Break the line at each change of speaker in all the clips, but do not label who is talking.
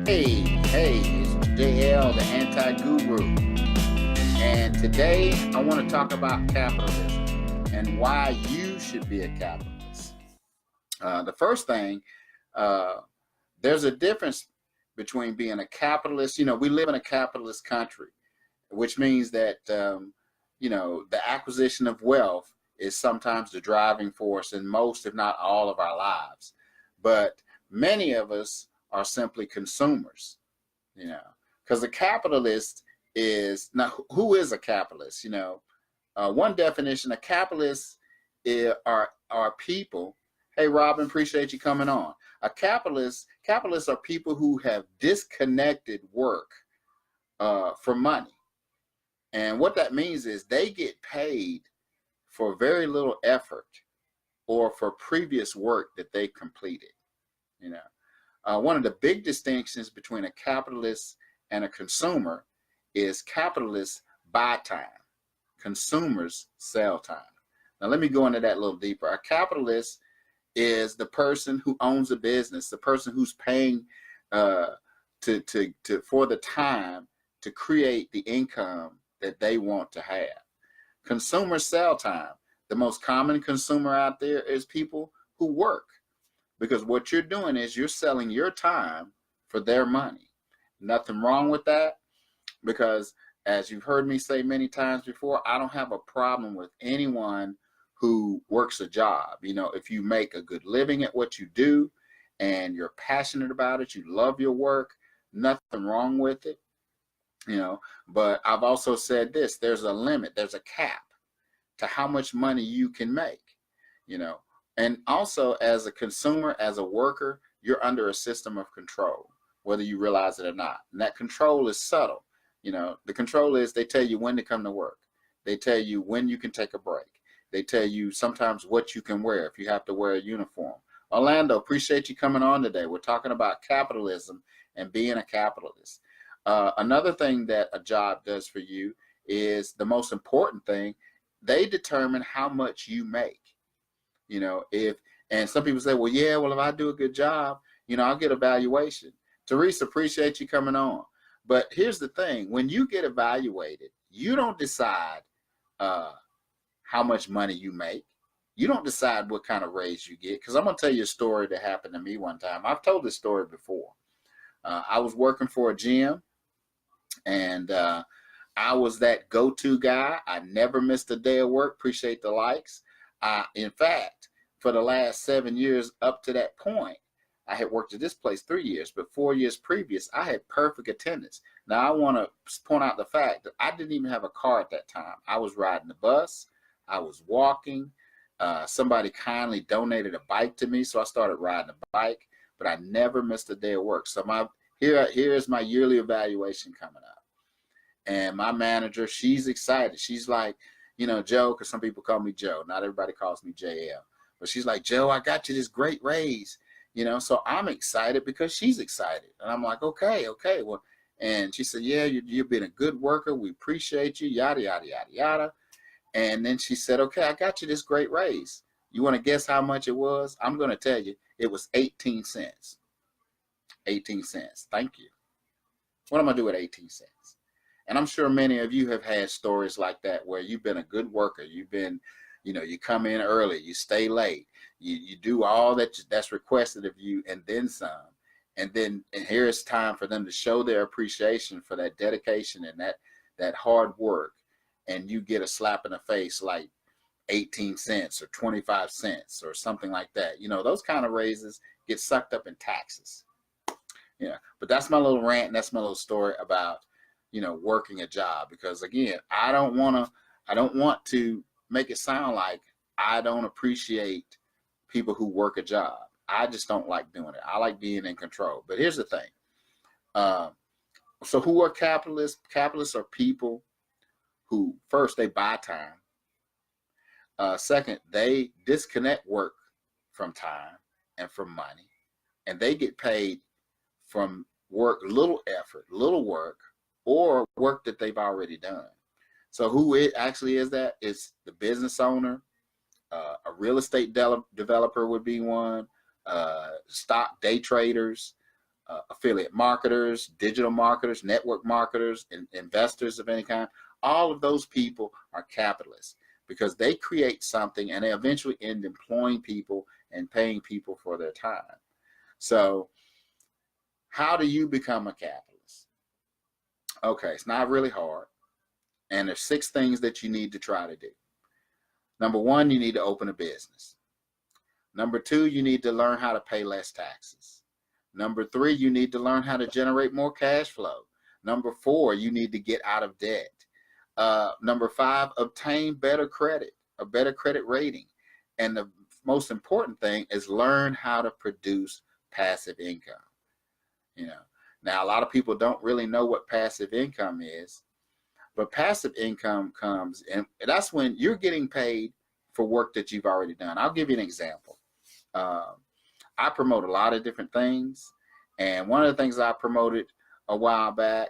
Hey, it's JL, the anti-guru. And today I want to talk about capitalism and why you should be a capitalist. The first thing, there's a difference between being a capitalist. We live in a capitalist country, which means that, the acquisition of wealth is sometimes the driving force in most, if not all, of our lives. But many of us are simply consumers, because a capitalist is, now who is a capitalist? One definition, a capitalist are people. Hey, Robin, appreciate you coming on. Capitalists are people who have disconnected work from money. And what that means is they get paid for very little effort or for previous work that they completed. One of the big distinctions between a capitalist and a consumer is capitalists buy time, consumers sell time. Now let me go into that a little deeper. A capitalist is the person who owns a business, the person who's paying for the time to create the income that they want to have. Consumers sell time. The most common consumer out there is people who work. Because what you're doing is you're selling your time for their money. Nothing wrong with that, because as you've heard me say many times before, I don't have a problem with anyone who works a job. If you make a good living at what you do and you're passionate about it, you love your work, nothing wrong with it. But I've also said this, there's a limit, there's a cap to how much money you can make, And also, as a consumer, as a worker, you're under a system of control, whether you realize it or not. And that control is subtle. The control is they tell you when to come to work. They tell you when you can take a break. They tell you sometimes what you can wear if you have to wear a uniform. Orlando, appreciate you coming on today. We're talking about capitalism and being a capitalist. Another thing that a job does for you is the most important thing. They determine how much you make. And some people say, well, if I do a good job, I'll get a valuation. Teresa, appreciate you coming on. But here's the thing, when you get evaluated, you don't decide how much money you make. You don't decide what kind of raise you get. Because I'm going to tell you a story that happened to me one time. I've told this story before. I was working for a gym, and I was that go-to guy. I never missed a day of work. Appreciate the likes. In fact, for the last 7 years up to that point, I had worked at this place 3 years, but 4 years previous, I had perfect attendance. Now, I want to point out the fact that I didn't even have a car at that time. I was riding the bus. I was walking. Somebody kindly donated a bike to me, so I started riding a bike, but I never missed a day of work. So here is my yearly evaluation coming up. And my manager, she's excited. She's like, Joe, because some people call me Joe. Not everybody calls me JL. But she's like, Joe, I got you this great raise. So I'm excited because she's excited. And I'm like, okay. Well, and she said, yeah, you've been a good worker. We appreciate you, yada, yada, yada, yada. And then she said, okay, I got you this great raise. You want to guess how much it was? I'm going to tell you. It was 18 cents. 18 cents. Thank you. What am I going to do with 18 cents? And I'm sure many of you have had stories like that where you've been a good worker. You've been, you come in early, you stay late, you do all that's requested of you and then some. And here it's time for them to show their appreciation for that dedication and that hard work. And you get a slap in the face like 18 cents or 25 cents or something like that. Those kind of raises get sucked up in taxes. But that's my little rant, and that's my little story about working a job, because again, I don't want to make it sound like I don't appreciate people who work a job. I just don't like doing it. I like being in control. But here's the thing. So who are capitalists? Capitalists are people who, first, they buy time. Second, they disconnect work from time and from money. And they get paid from work, little effort, little work, or work that they've already done. So who it actually is that? It's the business owner. A real estate developer would be one. Stock day traders. affiliate marketers, digital marketers, network marketers, and investors of any kind. All of those people are capitalists because they create something and they eventually end employing people and paying people for their time. So how do you become a capitalist? Okay, it's not really hard. And there's 6 things that you need to try to do. Number 1, you need to open a business. Number 2, you need to learn how to pay less taxes. Number 3, you need to learn how to generate more cash flow. Number 4, you need to get out of debt. Number 5, obtain better credit, a better credit rating. And the most important thing is learn how to produce passive income. You know, now a lot of people don't really know what passive income is, but passive income comes, and that's when you're getting paid for work that you've already done. I'll give you an example. I promote a lot of different things, and one of the things I promoted a while back,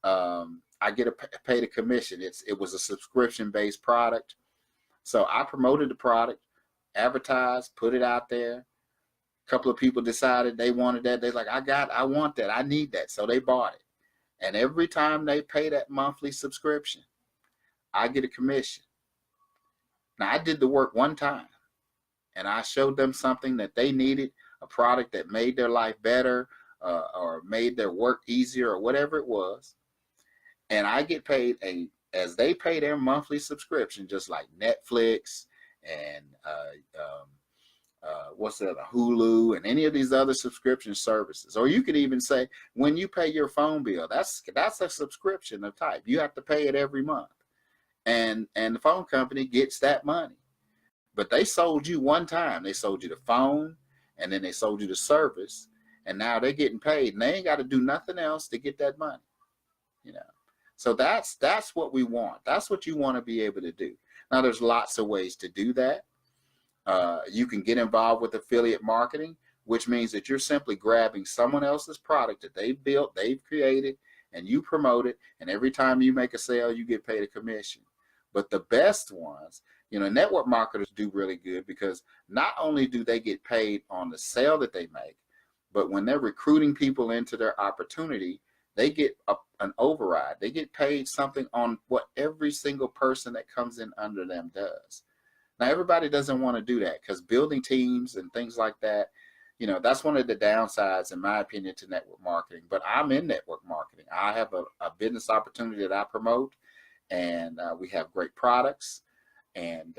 I get paid a commission. It was a subscription-based product, so I promoted the product, advertised, put it out there. A couple of people decided they wanted that. They're like, I want that. I need that. So they bought it. And every time they pay that monthly subscription, I get a commission. Now, I did the work one time, and I showed them something that they needed, a product that made their life better or made their work easier or whatever it was. And I get paid as they pay their monthly subscription, just like Netflix and what's the other, Hulu and any of these other subscription services. Or you could even say, when you pay your phone bill, that's a subscription of type. You have to pay it every month. And the phone company gets that money. But they sold you one time. They sold you the phone, and then they sold you the service, and now they're getting paid, and they ain't got to do nothing else to get that money. You know, so that's what we want. That's what you want to be able to do. Now, there's lots of ways to do that. You can get involved with affiliate marketing, which means that you're simply grabbing someone else's product that they've built, they've created, and you promote it. And every time you make a sale, you get paid a commission. But the best ones, you know, network marketers do really good because not only do they get paid on the sale that they make, but when they're recruiting people into their opportunity, they get an override. They get paid something on what every single person that comes in under them does. Now, everybody doesn't want to do that because building teams and things like that, you know, that's one of the downsides, in my opinion, to network marketing. But I'm in network marketing. I have a business opportunity that I promote, and we have great products. And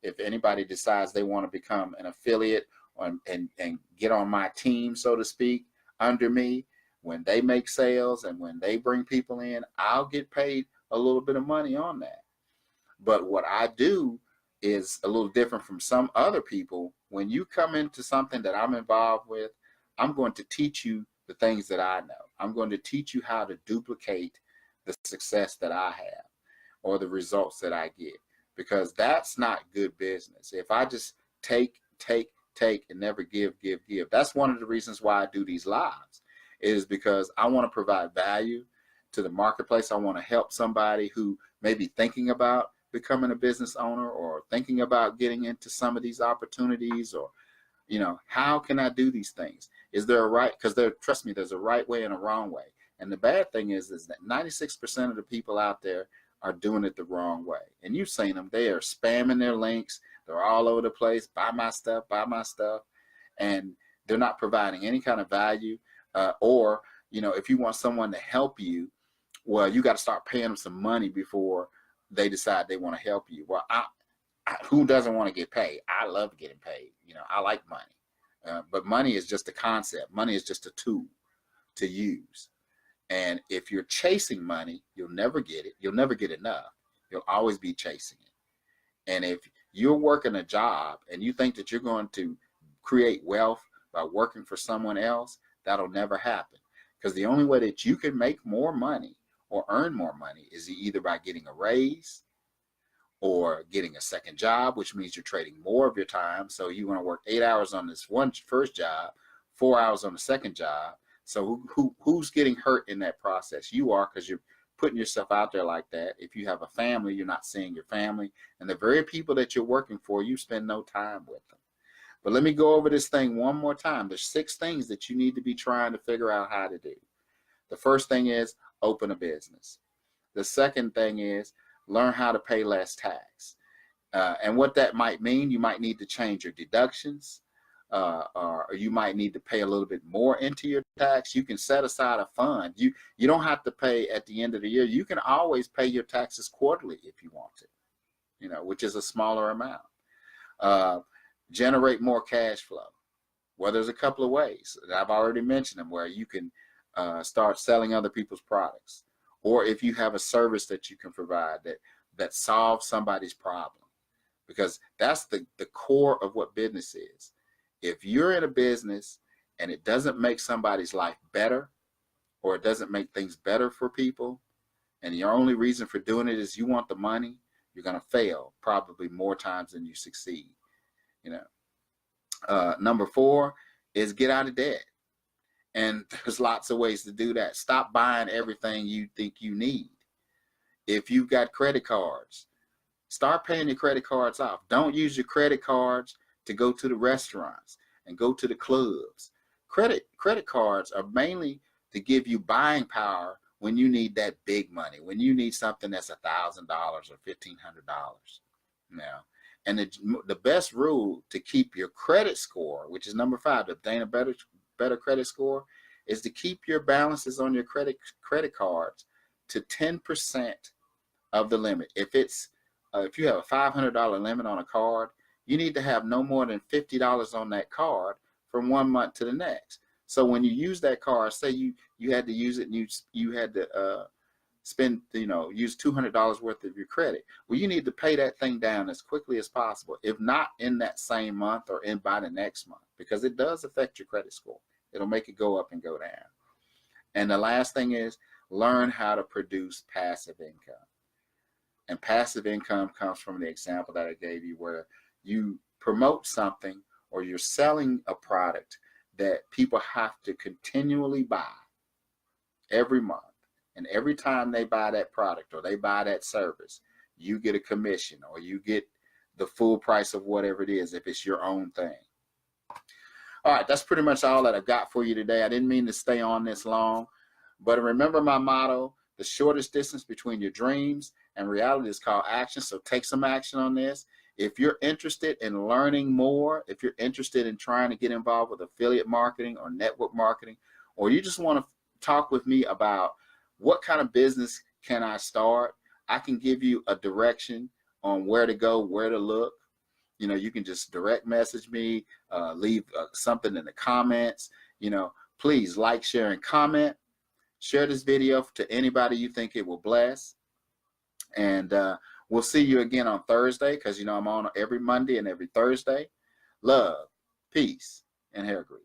if anybody decides they want to become an affiliate and get on my team, so to speak, under me, when they make sales and when they bring people in, I'll get paid a little bit of money on that. But what I do is a little different from some other people. When you come into something that I'm involved with, I'm going to teach you the things that I know. I'm going to teach you how to duplicate the success that I have or the results that I get, because that's not good business. If I just take and never give, that's one of the reasons why I do these lives, is because I want to provide value to the marketplace. I want to help somebody who may be thinking about becoming a business owner or thinking about getting into some of these opportunities, or, you know, how can I do these things? Is there a right? Because trust me, there's a right way and a wrong way. And the bad thing is that 96% of the people out there are doing it the wrong way. And you've seen them. They are spamming their links. They're all over the place. Buy my stuff, buy my stuff. And they're not providing any kind of value. Or, you know, if you want someone to help you, well, you got to start paying them some money before they decide they want to help you. Well, who doesn't want to get paid? I love getting paid. You know, I like money. But money is just a concept. Money is just a tool to use. And if you're chasing money, you'll never get it. You'll never get enough. You'll always be chasing it. And if you're working a job and you think that you're going to create wealth by working for someone else, that'll never happen. Because the only way that you can make more money or earn more money is either by getting a raise or getting a second job, which means you're trading more of your time. So you want to work 8 hours on this first job, 4 hours on the second job. So who's getting hurt in that process? You are, because you're putting yourself out there like that. If you have a family, you're not seeing your family. And the very people that you're working for, you spend no time with them. But let me go over this thing one more time. There's 6 things that you need to be trying to figure out how to do. The first thing is open a business. The second thing is learn how to pay less tax. And what that might mean, you might need to change your deductions, or you might need to pay a little bit more into your tax. You can set aside a fund. You don't have to pay at the end of the year. You can always pay your taxes quarterly if you want to, you know, which is a smaller amount. Generate more cash flow. Well, there's a couple of ways. I've already mentioned them, where you can start selling other people's products, or if you have a service that you can provide that solves somebody's problem, because that's the core of what business is. If you're in a business and it doesn't make somebody's life better, or it doesn't make things better for people, and your only reason for doing it is you want the money, you're going to fail probably more times than you succeed. You know, number 4 is get out of debt. And there's lots of ways to do that. Stop buying everything you think you need. If you've got credit cards, start paying your credit cards off. Don't use your credit cards to go to the restaurants and go to the clubs. Credit cards are mainly to give you buying power when you need that big money, when you need something that's $1,000 or $1,500. Now, and the best rule to keep your credit score, which is number 5, to obtain a better credit score, is to keep your balances on your credit cards to 10% of the limit. If you have a $500 limit on a card, you need to have no more than $50 on that card from 1 month to the next. So when you use that card, say you had to use it and you had to spend, use $200 worth of your credit. Well, you need to pay that thing down as quickly as possible, if not in that same month or by the next month, because it does affect your credit score. It'll make it go up and go down. And the last thing is learn how to produce passive income. And passive income comes from the example that I gave you, where you promote something or you're selling a product that people have to continually buy every month. And every time they buy that product or they buy that service, you get a commission, or you get the full price of whatever it is if it's your own thing. All right, that's pretty much all that I've got for you today. I didn't mean to stay on this long, but remember my motto: the shortest distance between your dreams and reality is called action. So take some action on this. If you're interested in learning more, if you're interested in trying to get involved with affiliate marketing or network marketing, or you just want to talk with me about what kind of business can I start, I can give you a direction on where to go, where to look. You can just direct message me, leave something in the comments. Please like, share, and comment. Share this video to anybody you think it will bless. And we'll see you again on Thursday, because I'm on every Monday and every Thursday. Love, peace, and hair grease.